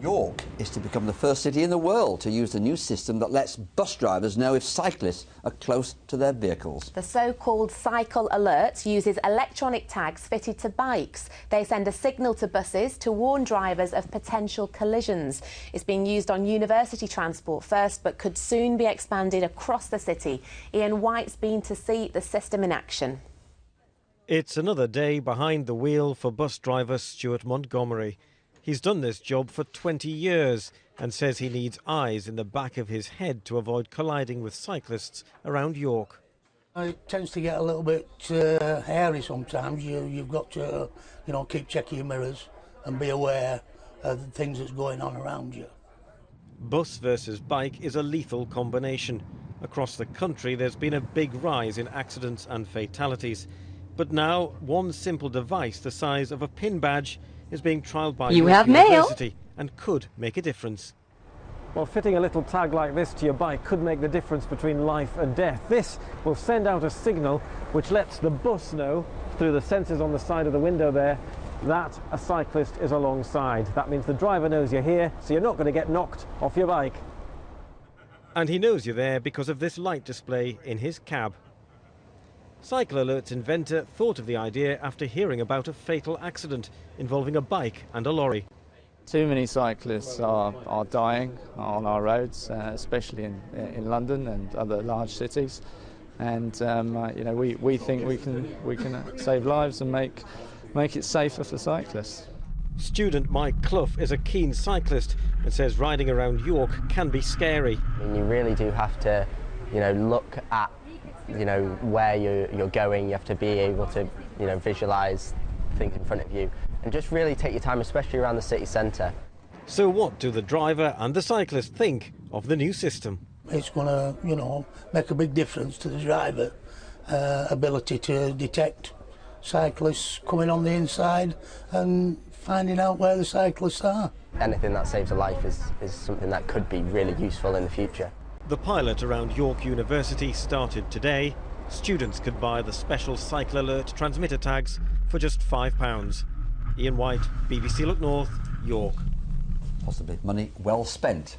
York is to become the first city in the world to use the new system that lets bus drivers know if cyclists are close to their vehicles. The so-called cycle alert uses electronic tags fitted to bikes. They send a signal to buses to warn drivers of potential collisions. It's being used on university transport first, but could soon be expanded across the city. Ian White's been to see the system in action. It's another day behind the wheel for bus driver Stuart Montgomery. He's done this job for 20 years and says he needs eyes in the back of his head to avoid colliding with cyclists around York. It tends to get a little bit hairy sometimes. You've got to, keep checking your mirrors and be aware of the things that's going on around you. Bus versus bike is a lethal combination. Across the country, there's been a big rise in accidents and fatalities. But now, one simple device the size of a pin badge is being trialled by York University and could make a difference. Well, fitting a little tag like this to your bike could make the difference between life and death. This will send out a signal which lets the bus know, through the sensors on the side of the window there, that a cyclist is alongside. That means the driver knows you're here, so you're not going to get knocked off your bike. And he knows you're there because of this light display in his cab. Cycle Alert's inventor thought of the idea after hearing about a fatal accident involving a bike and a lorry. Too many cyclists are dying on our roads, especially in London and other large cities. And we think we can save lives and make it safer for cyclists. Student Mike Clough is a keen cyclist and says riding around York can be scary. I mean, you really do have to, look at where you're going. You have to be able to, visualise things in front of you and just really take your time, especially around the city centre. So what do the driver and the cyclist think of the new system? It's going to, make a big difference to the driver, ability to detect cyclists coming on the inside and finding out where the cyclists are. Anything that saves a life is something that could be really useful in the future. The pilot around York University started today. Students could buy the special Cycle Alert transmitter tags for just £5. Ian White, BBC Look North, York. Possibly money well spent.